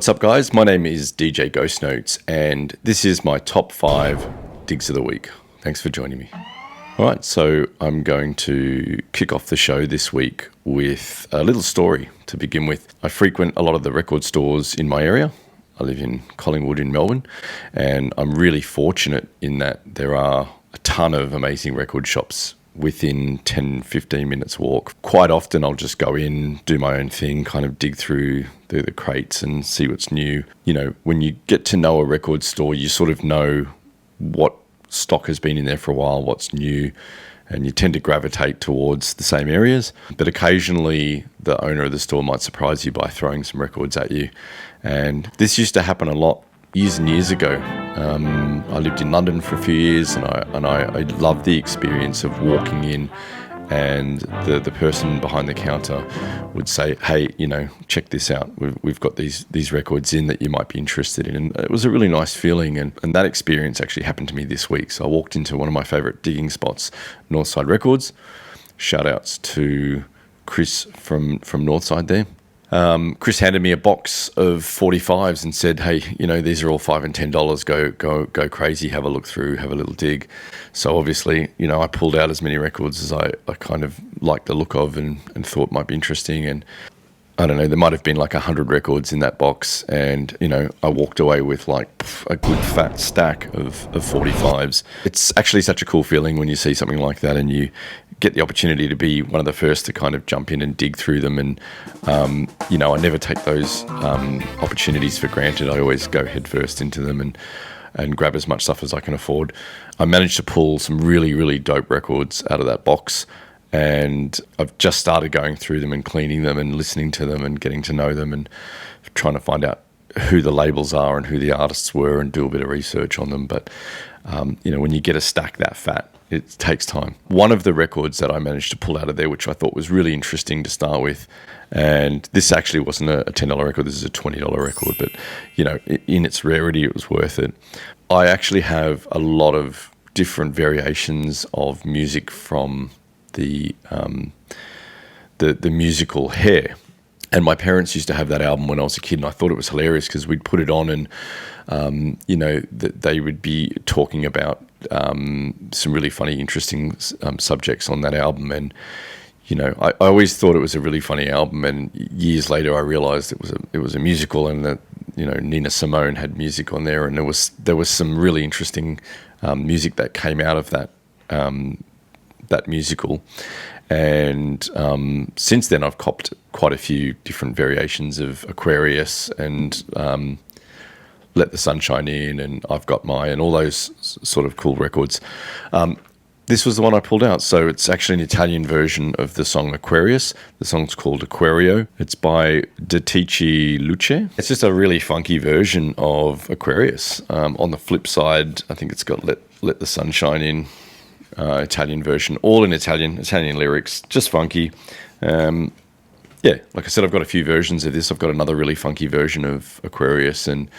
What's up, guys? My name is DJ GhostNotes, and this is my top 5 digs of the week. Thanks for joining me. All right, so I'm going to kick off the show this week with a little story to begin with. I frequent a lot of the record stores in my area. I live in Collingwood in Melbourne, and I'm really fortunate in that there are a ton of amazing record shops within 10, 15 minutes walk. Quite often I'll just go in, do my own thing, kind of dig through the crates and see what's new. You know, when you get to know a record store, you sort of know what stock has been in there for a while, what's new, and you tend to gravitate towards the same areas. But occasionally the owner of the store might surprise you by throwing some records at you. And this used to happen a lot years and years ago. I lived in London for a few years, and I loved the experience of walking in, and the person behind the counter would say, "Hey, you know, check this out. We've got these records in that you might be interested in." And it was a really nice feeling, and that experience actually happened to me this week. So I walked into one of my favourite digging spots, Northside Records. Shout outs to Chris from Northside there. Chris handed me a box of 45s and said, "Hey, you know, these are all $5 and $10. Go crazy. Have a look through. Have a little dig." So obviously, you know, I pulled out as many records as I kind of liked the look of and thought might be interesting. And I don't know, there might have been like 100 records in that box, and you know, I walked away with like a good fat stack of 45s. It's actually such a cool feeling when you see something like that and you get the opportunity to be one of the first to kind of jump in and dig through them. And you know, I never take those opportunities for granted. I always go head first into them and grab as much stuff as I can afford. I managed to pull some really, really dope records out of that box, and I've just started going through them and cleaning them and listening to them and getting to know them and trying to find out who the labels are and who the artists were and do a bit of research on them. But you know, when you get a stack that fat, it takes time. One of the records that I managed to pull out of there, which I thought was really interesting to start with, and this actually wasn't a $10 record, this is a $20 record, but you know, in its rarity, it was worth it. I actually have a lot of different variations of music from the musical Hair. And my parents used to have that album when I was a kid, and I thought it was hilarious because we'd put it on and, you know, they would be talking about some really funny, interesting subjects on that album. And, you know, I always thought it was a really funny album. And years later, I realized it was a musical, and that, you know, Nina Simone had music on there. And there was some really interesting music that came out of that musical. And since then, I've copped quite a few different variations of Aquarius and Let the Sunshine In, and I've Got My, and all those sort of cool records. This was the one I pulled out. So it's actually an Italian version of the song Aquarius. The song's called Aquario. It's by Detici Luce. It's just a really funky version of Aquarius. On the flip side, I think it's got Let the Sunshine In. Italian version, all in Italian lyrics, just funky. Yeah, like I said, I've got a few versions of this. I've got another really funky version of Aquarius, and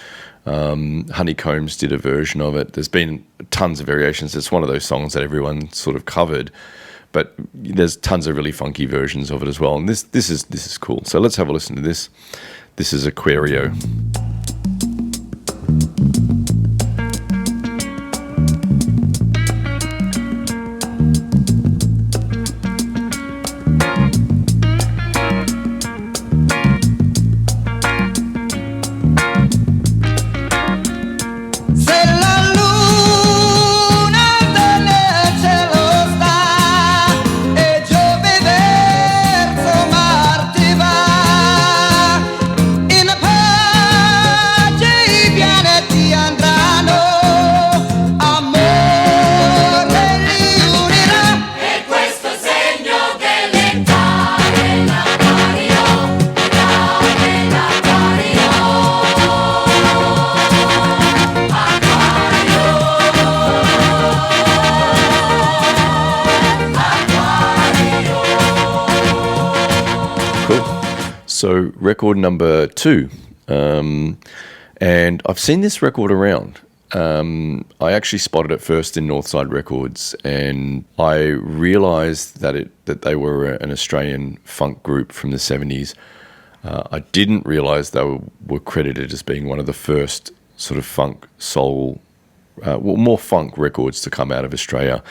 Honeycombs did a version of it. There's been tons of variations. It's one of those songs that everyone sort of covered, but there's tons of really funky versions of it as well. And this is cool. So let's have a listen to this. This is Aquario. So record number 2, and I've seen this record around. I actually spotted it first in Northside Records, and I realised that they were an Australian funk group from the 70s. I didn't realise they were credited as being one of the first sort of funk, soul, more funk records to come out of Australia.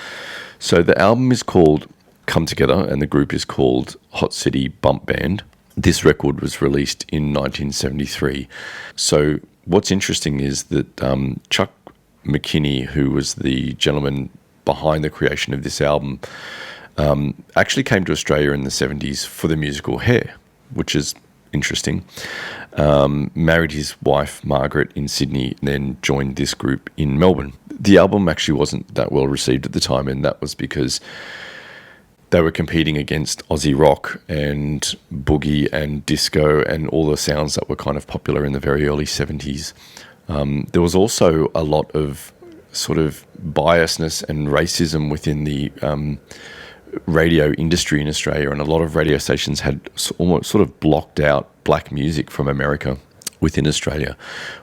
So the album is called Come Together and the group is called Hot City Bump Band. This record was released in 1973. So what's interesting is that Chuck McKinney, who was the gentleman behind the creation of this album, actually came to Australia in the 70s for the musical Hair, which is interesting. Married his wife Margaret in Sydney, and then joined this group in Melbourne. The album actually wasn't that well received at the time, and that was because they were competing against Aussie rock and boogie and disco and all the sounds that were kind of popular in the very early 70s. There was also a lot of sort of biasness and racism within the radio industry in Australia, and a lot of radio stations had almost sort of blocked out black music from America within Australia,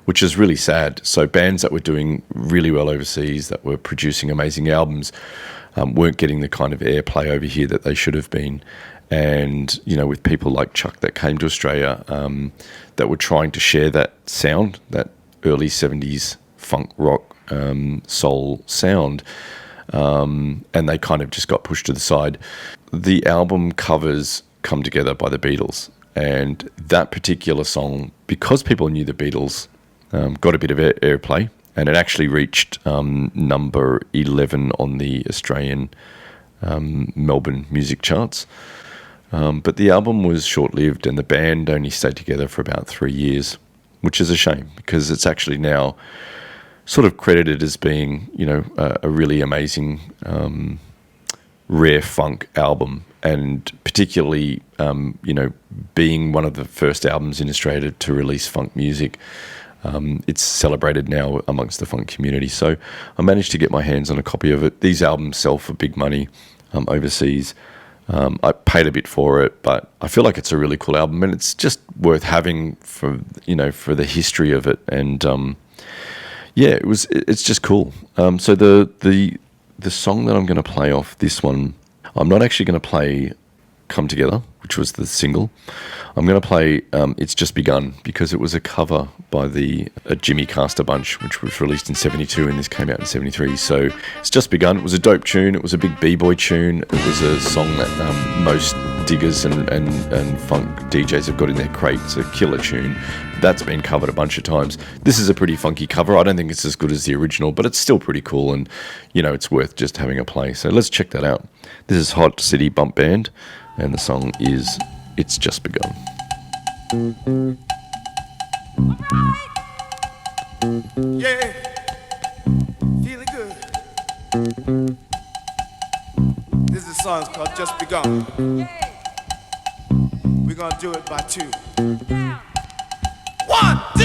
which is really sad. So bands that were doing really well overseas, that were producing amazing albums, weren't getting the kind of airplay over here that they should have been. And, you know, with people like Chuck that came to Australia, that were trying to share that sound, that early 70s funk rock soul sound, and they kind of just got pushed to the side. The album covers Come Together by the Beatles, and that particular song, because people knew the Beatles, got a bit of airplay, and it actually reached number 11 on the Australian Melbourne music charts. But the album was short-lived, and the band only stayed together for about 3 years, which is a shame, because it's actually now sort of credited as being, you know, a really amazing rare funk album, and particularly, you know, being one of the first albums in Australia to release funk music. It's celebrated now amongst the funk community. So I managed to get my hands on a copy of it. These albums sell for big money overseas. I paid a bit for it, but I feel like it's a really cool album, and it's just worth having for, you know, for the history of it. And yeah, it's just cool. So the song that I'm going to play off this one, I'm not actually going to play Come Together, which was the single. I'm going to play It's Just Begun, because it was a cover by the Jimmy Castor Bunch, which was released in 72, and this came out in 73. So It's Just Begun. It was a dope tune. It was a big b-boy tune. It was a song that most diggers and funk DJs have got in their crate. It's a killer tune. That's been covered a bunch of times. This is a pretty funky cover. I don't think it's as good as the original, but it's still pretty cool, and, you know, it's worth just having a play. So let's check that out. This is Hot City Bump Band, and the song is It's Just Begun. Yeah, feeling good. This is a song called Just Begun. We're gonna do it by two. 1, 2.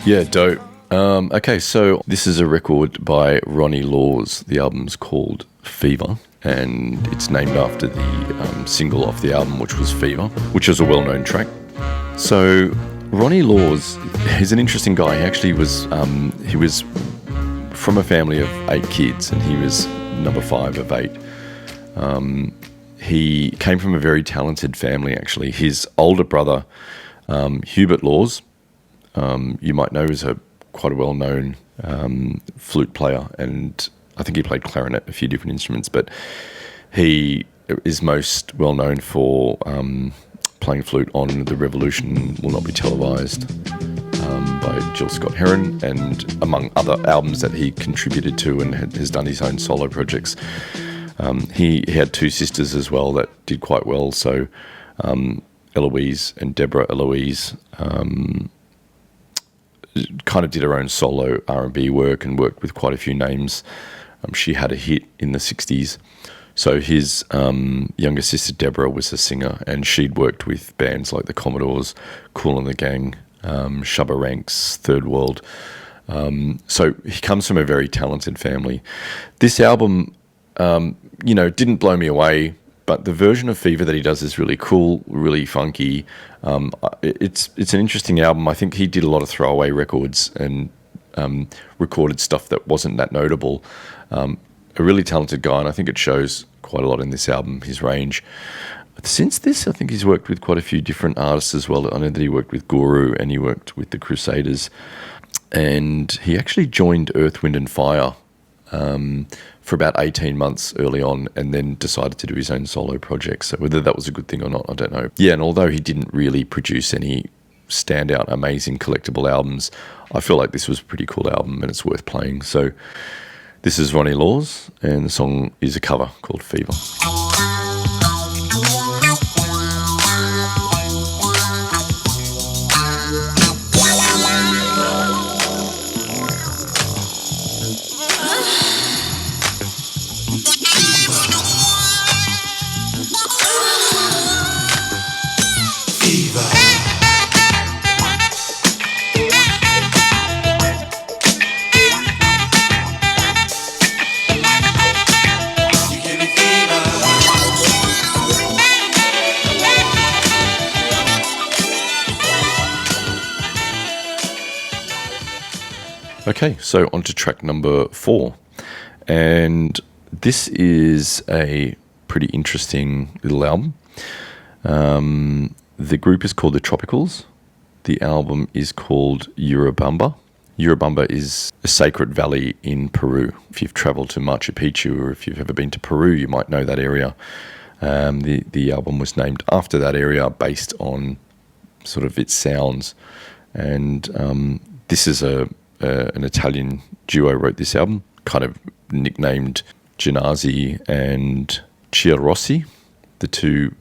Yeah, dope. Okay, so this is a record by Ronnie Laws. The album's called Fever, and it's named after the single off the album, which was Fever, which is a well-known track. So Ronnie Laws is an interesting guy. He actually was from a family of 8 kids, and he was number 5 of 8. He came from a very talented family, actually. His older brother, Hubert Laws, you might know, is quite a well-known flute player, and I think he played clarinet, a few different instruments, but he is most well-known for playing flute on The Revolution Will Not Be Televised by Jill Scott Heron, and among other albums that he contributed to, and has done his own solo projects. He had 2 sisters as well that did quite well, so Eloise and Deborah Eloise kind of did her own solo R&B work and worked with quite a few names. She had a hit in the 60s. So his younger sister Deborah was a singer, and she'd worked with bands like the Commodores, Kool and the Gang, Shabba Ranks, Third World. So he comes from a very talented family. This album, didn't blow me away, but the version of Fever that he does is really cool, really funky. It's an interesting album. I think he did a lot of throwaway records and recorded stuff that wasn't that notable. A really talented guy, and I think it shows quite a lot in this album, his range. Since this, I think he's worked with quite a few different artists as well. I know that he worked with Guru and he worked with the Crusaders. And he actually joined Earth, Wind and Fire for about 18 months early on, and then decided to do his own solo project. So whether that was a good thing or not, I don't know. Yeah, and although he didn't really produce any standout, amazing collectible albums, I feel like this was a pretty cool album and it's worth playing. So this is Ronnie Laws, and the song is a cover called Fever. Okay, so on to track number 4. And this is a pretty interesting little album. The group is called the Tropicals. The album is called Urubamba. Urubamba is a sacred valley in Peru. If you've traveled to Machu Picchu, or if you've ever been to Peru, you might know that area. The album was named after that area based on sort of its sounds. And this is an Italian duo wrote this album, kind of nicknamed Genasi and Chiarossi, the two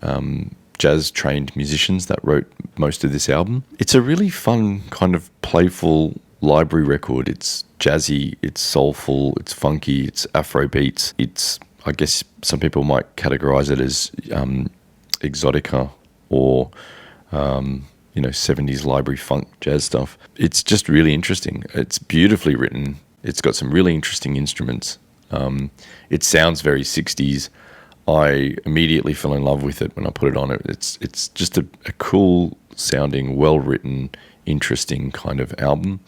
jazz-trained musicians that wrote most of this album. It's a really fun, kind of playful library record. It's jazzy, it's soulful, it's funky, it's Afro beats. It's, I guess some people might categorize it as exotica or 70s library funk jazz stuff. It's just really interesting. It's beautifully written. It's got some really interesting instruments. It sounds very 60s. I immediately fell in love with it when I put it on. It's just a cool sounding, well-written, interesting kind of album.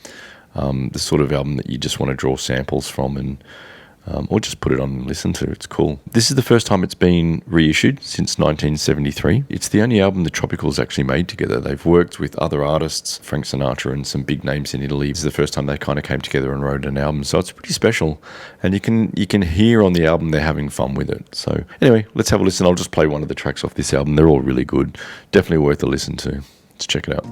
The sort of album that you just want to draw samples from and or just put it on and listen to. It's cool. This is the first time it's been reissued since 1973. It's the only album the Tropicals actually made together. They've worked with other artists, Frank Sinatra and some big names in Italy. This is the first time they kind of came together and wrote an album. So it's pretty special. And you can hear on the album they're having fun with it. So anyway, let's have a listen. I'll just play one of the tracks off this album. They're all really good. Definitely worth a listen to. Let's check it out.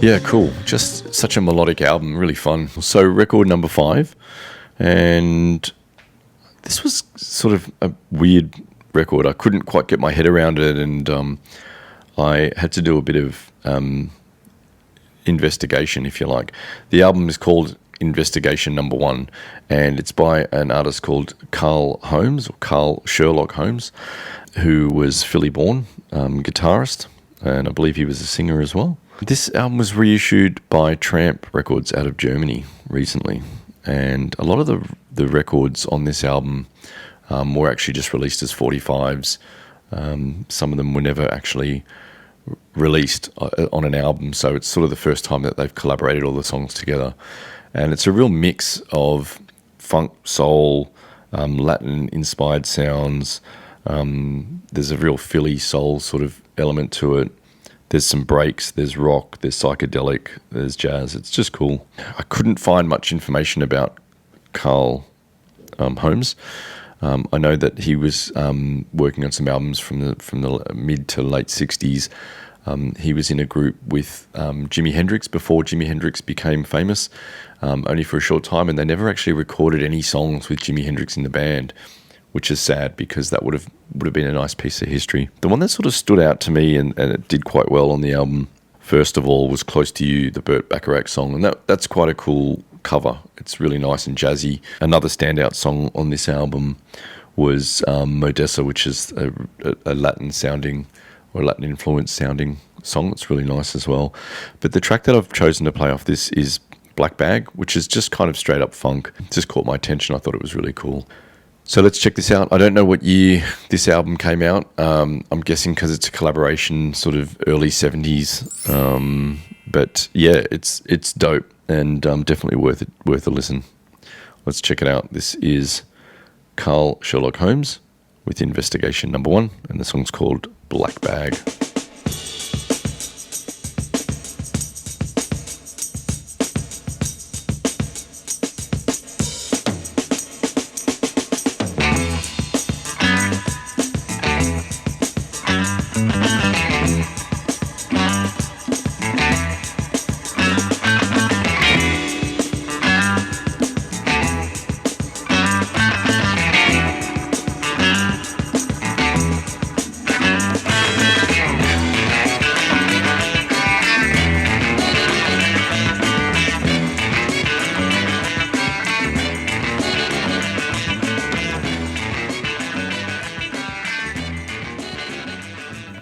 Yeah, cool. Just such a melodic album, really fun. So record number 5, and this was sort of a weird record. I couldn't quite get my head around it, and I had to do a bit of investigation, if you like. The album is called Investigation Number 1, and it's by an artist called Carl Holmes, or Carl Sherlock Holmes, who was Philly-born guitarist, and I believe he was a singer as well. This album was reissued by Tramp Records out of Germany recently, and a lot of the records on this album were actually just released as 45s. Some of them were never actually released on an album, so it's sort of the first time that they've collaborated all the songs together. And it's a real mix of funk, soul, Latin-inspired sounds. There's a real Philly soul sort of element to it. There's some breaks, there's rock, there's psychedelic, there's jazz. It's just cool. I couldn't find much information about Carl Holmes. I know that he was working on some albums from the mid to late 60s. He was in a group with Jimi Hendrix before Jimi Hendrix became famous, only for a short time, and they never actually recorded any songs with Jimi Hendrix in the band, which is sad because that would have been a nice piece of history. The one that sort of stood out to me and it did quite well on the album, first of all, was Close to You, the Burt Bacharach song, and that's quite a cool cover. It's really nice and jazzy. Another standout song on this album was Modessa, which is a Latin sounding or Latin influenced sounding song. It's really nice as well. But the track that I've chosen to play off this is Black Bag, which is just kind of straight up funk. It just caught my attention. I thought it was really cool. So let's check this out. I don't know what year this album came out. I'm guessing because it's a collaboration, sort of early 70s. But yeah, it's dope and definitely worth a listen. Let's check it out. This is Carl Sherlock Holmes with Investigation Number 1, and the song's called Black Bag.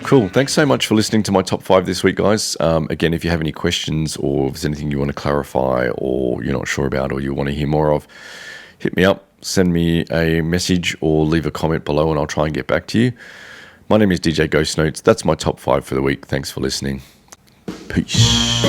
Cool. Thanks so much for listening to my top 5 this week, guys. Again, if you have any questions or if there's anything you want to clarify or you're not sure about or you want to hear more of, hit me up, send me a message or leave a comment below and I'll try and get back to you. My name is DJ GhostNotes. That's my top 5 for the week. Thanks for listening. Peace.